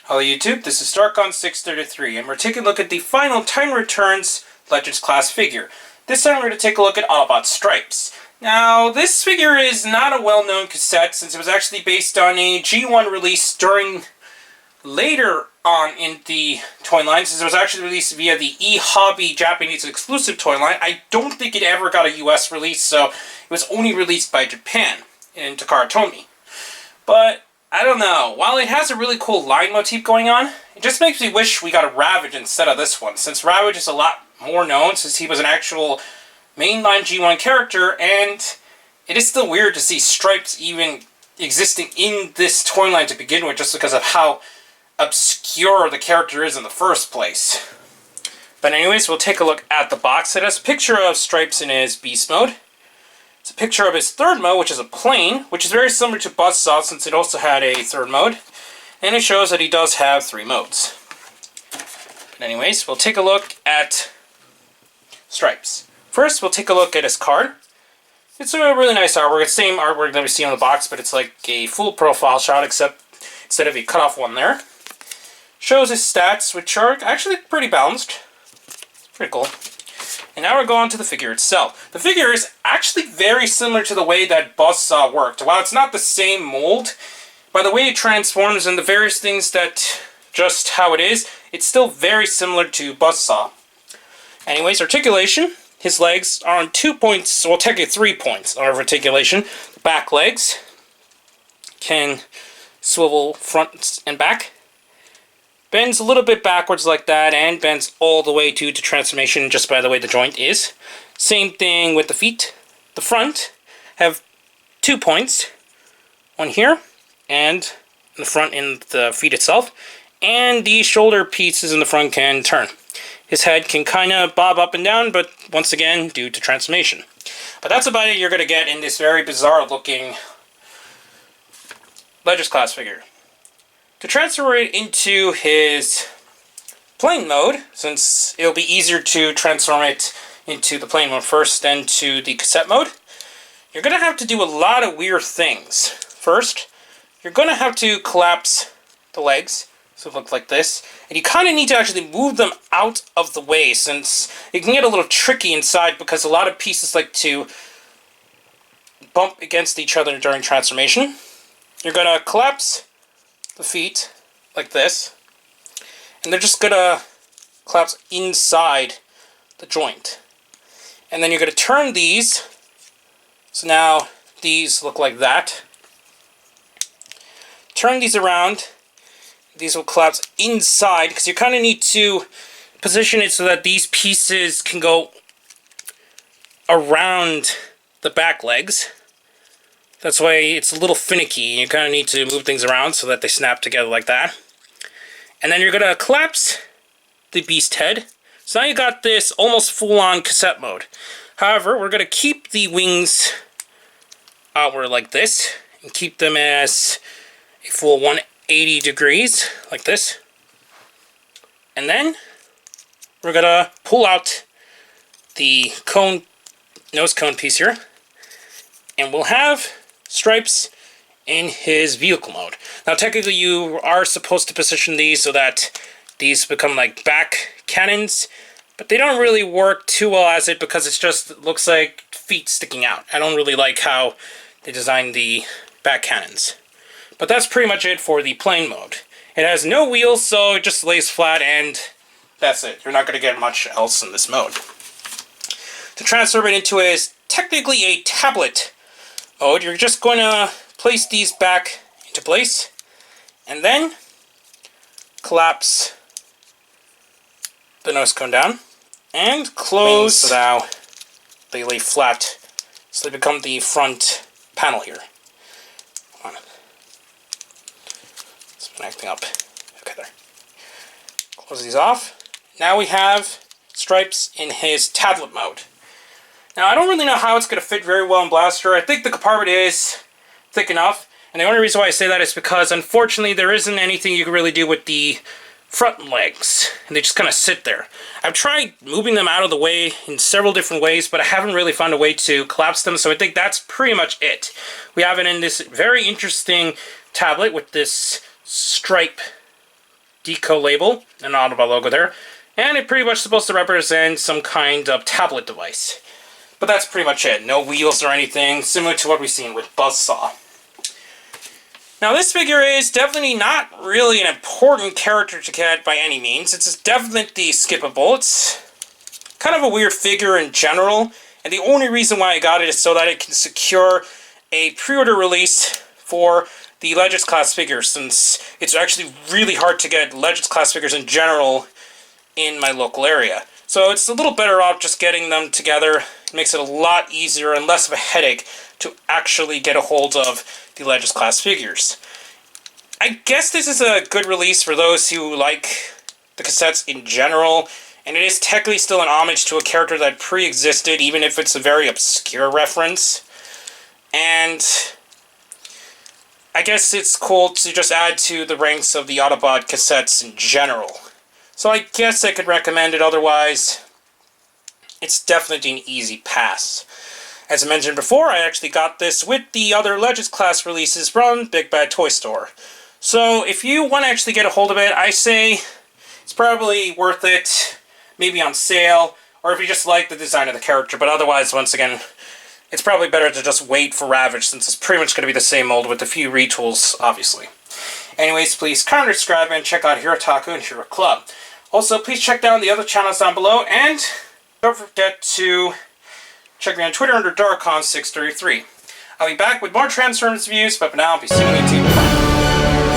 Hello YouTube, this is StarCon633, and we're taking a look at the final Time Returns Legends class figure. This time we're going to take a look at Autobot Stripes. Now, this figure is not a well-known cassette since it was actually based on a G1 release during later on in the toy line, since it was actually released via the eHobby Japanese exclusive toy line. I don't think it ever got a US release, so it was only released by Japan in Takara Tomy. But I don't know. While it has a really cool line motif going on, it just makes me wish we got a Ravage instead of this one, since Ravage is a lot more known since he was an actual mainline G1 character, and it is still weird to see Stripes even existing in this toy line to begin with, just because of how obscure the character is in the first place. But anyways, we'll take a look at the box. It has a picture of Stripes in his Beast mode. It's a picture of his third mode, which is a plane, which is very similar to Buzzsaw since it also had a third mode. And it shows that he does have 3 modes. But anyways, we'll take a look at Stripes. First, we'll take a look at his card. It's a really nice artwork. It's the same artwork that we see on the box, but it's like a full profile shot, except instead of a cut-off one there. Shows his stats, which are actually pretty balanced. Pretty cool. And now we're going to the figure itself. The figure is actually very similar to the way that Buzzsaw worked. While it's not the same mold, by the way it transforms and the various things that just how it is, it's still very similar to Buzzsaw. Anyways, articulation. His legs are on 2 points, well technically 3 points of articulation. The back legs can swivel front and back. Bends a little bit backwards like that, and bends all the way to transformation just by the way the joint is. Same thing with the feet. The front have 2 points. One here, and in the front in the feet itself. And the shoulder pieces in the front can turn. His head can kind of bob up and down, but once again, due to transformation. But that's about it you're going to get in this very bizarre looking Legends class figure. To transfer it into his plane mode, since it'll be easier to transform it into the plane mode first than to the cassette mode, you're going to have to do a lot of weird things. First, you're going to have to collapse the legs, so it looks like this, and you kind of need to actually move them out of the way, since it can get a little tricky inside because a lot of pieces like to bump against each other during transformation. You're going to collapse the feet like this, and they're just gonna collapse inside the joint. And then you're gonna turn these, so now these look like that. Turn these around, these will collapse inside, because you kind of need to position it so that these pieces can go around the back legs. That's why it's a little finicky. You kind of need to move things around so that they snap together like that. And then you're going to collapse the beast head. So now you got this almost full-on cassette mode. However, we're going to keep the wings outward like this, and keep them as a full 180 degrees, like this. And then we're going to pull out the cone, nose cone piece here, and we'll have Stripes in his vehicle mode. Now technically you are supposed to position these so that these become like back cannons, but they don't really work too well as it, because it just looks like feet sticking out. I don't really like how they designed the back cannons. But that's pretty much it for the plane mode. It has no wheels, so it just lays flat, and that's it. You're not going to get much else in this mode. To transform it into is technically a tablet mode, you're just going to place these back into place, and then collapse the nose cone down, and close so now they lay flat, so they become the front panel here. Come on. It's been acting up. Okay, there. Close these off. Now we have Stripes in his tablet mode. Now, I don't really know how it's going to fit very well in Blaster. I think the compartment is thick enough, and the only reason why I say that is because, unfortunately, there isn't anything you can really do with the front legs, and they just kind of sit there. I've tried moving them out of the way in several different ways, but I haven't really found a way to collapse them, so I think that's pretty much it. We have it in this very interesting tablet with this stripe deco label, an Autobot logo there, and it's pretty much supposed to represent some kind of tablet device. But that's pretty much it. No wheels or anything, similar to what we've seen with Buzzsaw. Now this figure is definitely not really an important character to get by any means. It's definitely skippable. It's kind of a weird figure in general, and the only reason why I got it is so that it can secure a pre-order release for the Legends class figures, since it's actually really hard to get Legends class figures in general in my local area. So it's a little better off just getting them together. It makes it a lot easier and less of a headache to actually get a hold of the Legends class figures. I guess this is a good release for those who like the cassettes in general, and it is technically still an homage to a character that pre-existed, even if it's a very obscure reference. And I guess it's cool to just add to the ranks of the Autobot cassettes in general. So I guess I could recommend it, otherwise it's definitely an easy pass. As I mentioned before, I actually got this with the other Legends class releases from Big Bad Toy Store. So if you want to actually get a hold of it, I say it's probably worth it, maybe on sale, or if you just like the design of the character. But otherwise, once again, it's probably better to just wait for Ravage, since it's pretty much going to be the same mold with a few retools, obviously. Anyways, please comment, subscribe, and check out Hero Taku and Hero Club. Also, please check down the other channels down below, and don't forget to check me on Twitter under Darkon633. I'll be back with more Transformers reviews, but for now, I'll be seeing you too. Bye.